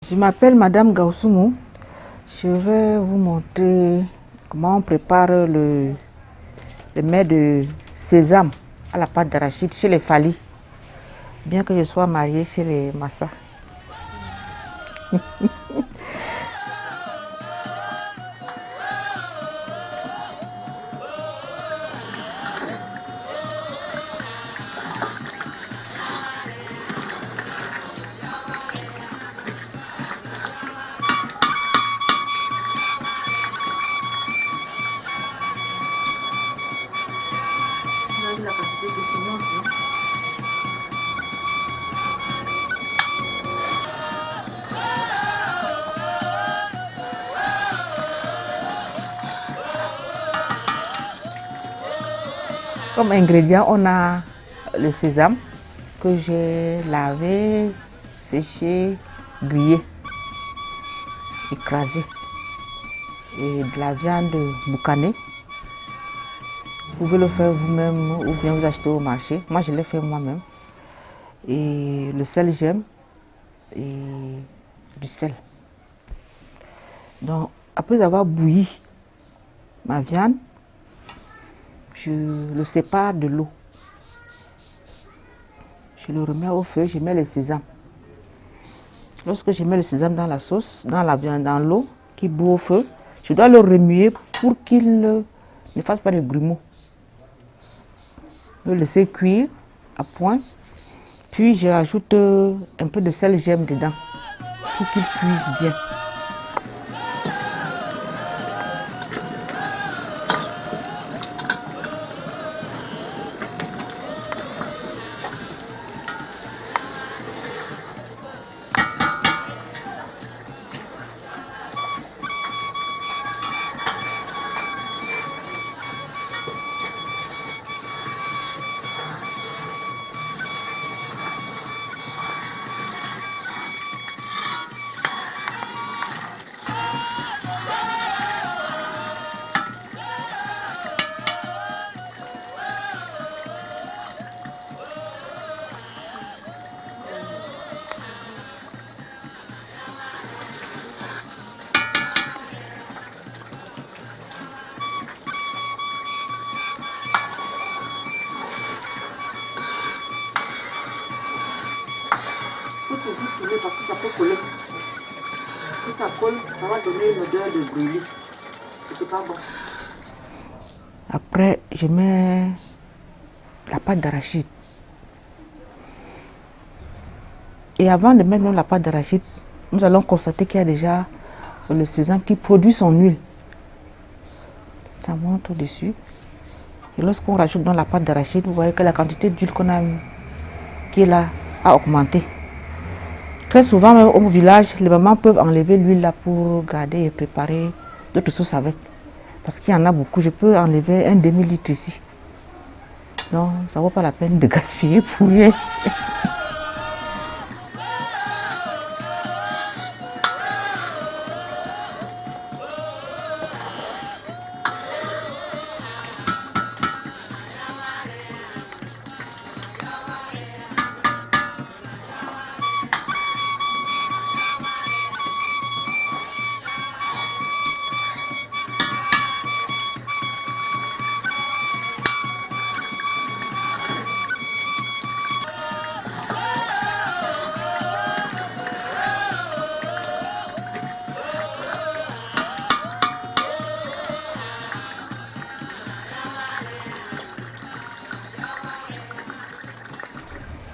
Je m'appelle Madame Gaoussoumou. Je vais vous montrer comment on prépare le mets de sésame à la pâte d'arachide chez les Fali. Bien que je sois mariée chez les Massa. La quantité de piment, non? Comme ingrédient, on a le sésame que j'ai lavé, séché, grillé, écrasé. Et de la viande boucanée. Vous pouvez le faire vous-même ou bien vous achetez au marché. Moi, je l'ai fait moi-même. Et le sel gemme et du sel. Donc, après avoir bouilli ma viande, je le sépare de l'eau. Je le remets au feu, je mets le sésame. Lorsque je mets le sésame dans la sauce, dans la viande, dans l'eau qui bout au feu, je dois le remuer pour qu'il ne fasse pas de grumeaux. Le laisser cuire à point. Puis je rajoute un peu de sel gemme dedans pour qu'il cuise bien. Il faut toujours tourner parce que ça peut coller. Si ça colle, ça va donner une odeur de brûlis. C'est pas bon. Après, je mets la pâte d'arachide. Et avant de mettre la pâte d'arachide, nous allons constater qu'il y a déjà le sésame qui produit son huile. Ça monte au-dessus. Et lorsqu'on rajoute dans la pâte d'arachide, vous voyez que la quantité d'huile qu'on a qui est là a augmenté. Très souvent, même au village, les mamans peuvent enlever l'huile là pour garder et préparer d'autres sauces avec. Parce qu'il y en a beaucoup. Je peux enlever un demi-litre ici. Non, ça ne vaut pas la peine de gaspiller pour rien.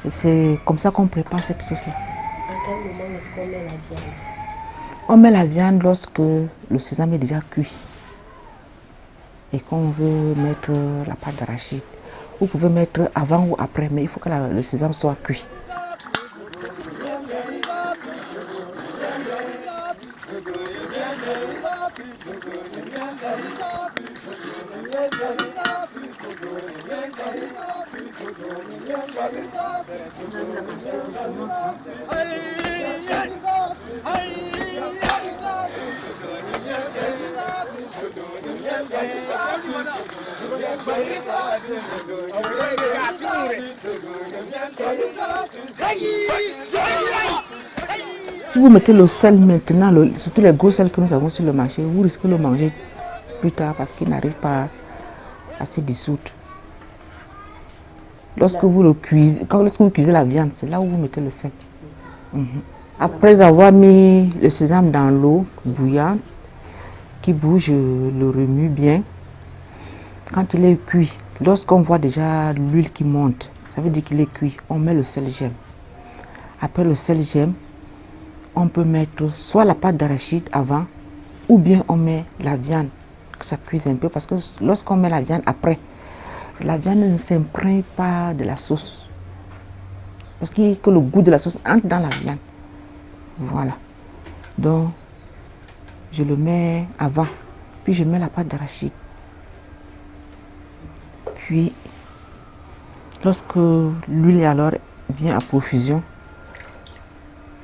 C'est comme ça qu'on prépare cette sauce-là. À quel moment est-ce qu'on met la viande? On met la viande lorsque le sésame est déjà cuit et qu'on veut mettre la pâte d'arachide. Vous pouvez mettre avant ou après, mais il faut que le sésame soit cuit. Si vous mettez le sel maintenant, surtout les gros sels que nous avons sur le marché, vous risquez de le manger plus tard parce qu'il n'arrive pas à se dissoudre. Lorsque vous cuisez la viande, c'est là où vous mettez le sel. Après avoir mis le sésame dans l'eau bouillante, qui bouge, je le remue bien. Quand il est cuit, lorsqu'on voit déjà l'huile qui monte, ça veut dire qu'il est cuit, on met le sel gemme. Après le sel gemme, on peut mettre soit la pâte d'arachide avant, ou bien on met la viande, que ça cuise un peu, parce que lorsqu'on met la viande après, la viande ne s'imprègne pas de la sauce. Parce que le goût de la sauce entre dans la viande. Voilà. Donc, je le mets avant, puis je mets la pâte d'arachide. Puis, lorsque l'huile alors vient à profusion,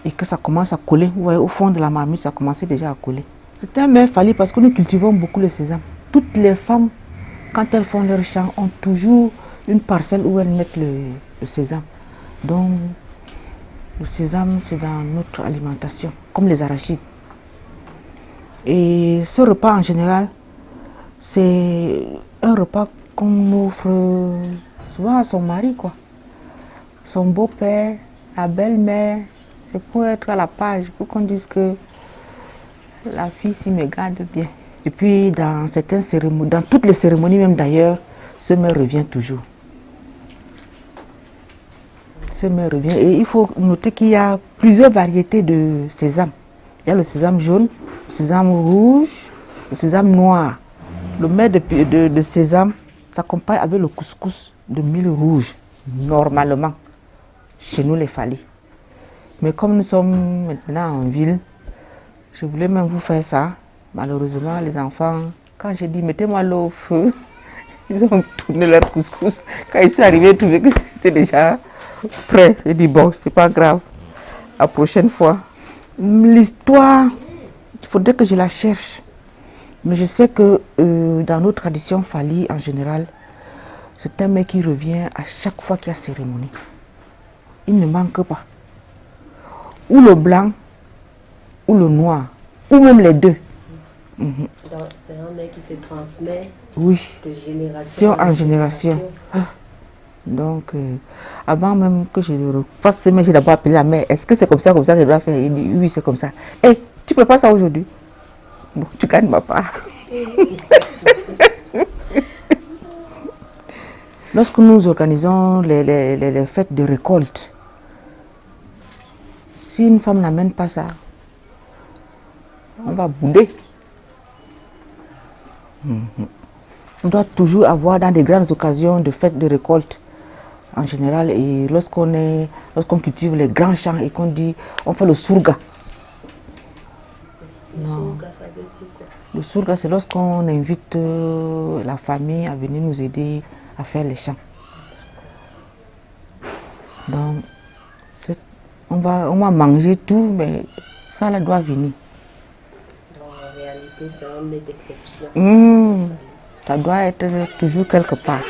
et que ça commence à coller, vous voyez, au fond de la marmite, ça commençait déjà à coller. C'est un mets fallu parce que nous cultivons beaucoup le sésame. Toutes les femmes, quand elles font leur champ, ont toujours une parcelle où elles mettent le sésame. Donc, le sésame, c'est dans notre alimentation, comme les arachides. Et ce repas, en général, c'est un repas qu'on offre souvent à son mari, quoi. Son beau-père, la belle-mère. C'est pour être à la page, pour qu'on dise que la fille s'y me garde bien. Et puis dans certaines cérémonies, dans toutes les cérémonies même d'ailleurs, ce mets revient toujours. Ce mets revient. Et il faut noter qu'il y a plusieurs variétés de sésame. Il y a le sésame jaune, le sésame rouge, le sésame noir. Le mets de sésame s'accompagne avec le couscous de mil rouge, normalement, chez nous les Fali. Mais comme nous sommes maintenant en ville, je voulais même vous faire ça. Malheureusement, les enfants, quand j'ai dit mettez-moi l'eau au feu, ils ont tourné leur couscous. Quand ils sont arrivés, ils trouvaient que c'était déjà prêt. J'ai dit bon, c'est pas grave, la prochaine fois. L'histoire, il faudrait que je la cherche. Mais je sais que dans nos traditions Fali en général, c'est un mets qui revient à chaque fois qu'il y a cérémonie. Il ne manque pas. Ou le blanc, ou le noir, ou même les deux. C'est un mets qui se transmet de génération en génération. Donc, avant même que je le fasse, j'ai d'abord appelé la mère. Est-ce que c'est comme ça que je dois faire? Il dit oui, c'est comme ça. Hé, tu prépares ça aujourd'hui? Bon, tu gagnes ma part. Lorsque nous organisons les fêtes de récolte, si une femme n'amène pas ça, on va bouder. On doit toujours avoir dans des grandes occasions de fêtes de récolte en général, et lorsqu'on cultive les grands champs et qu'on dit on fait le sourga. Le sourga, c'est lorsqu'on invite la famille à venir nous aider à faire les champs. Donc, on va manger tout, mais ça là doit venir. Donc, en réalité, c'est un mets d'exception. Ça doit être toujours quelque part.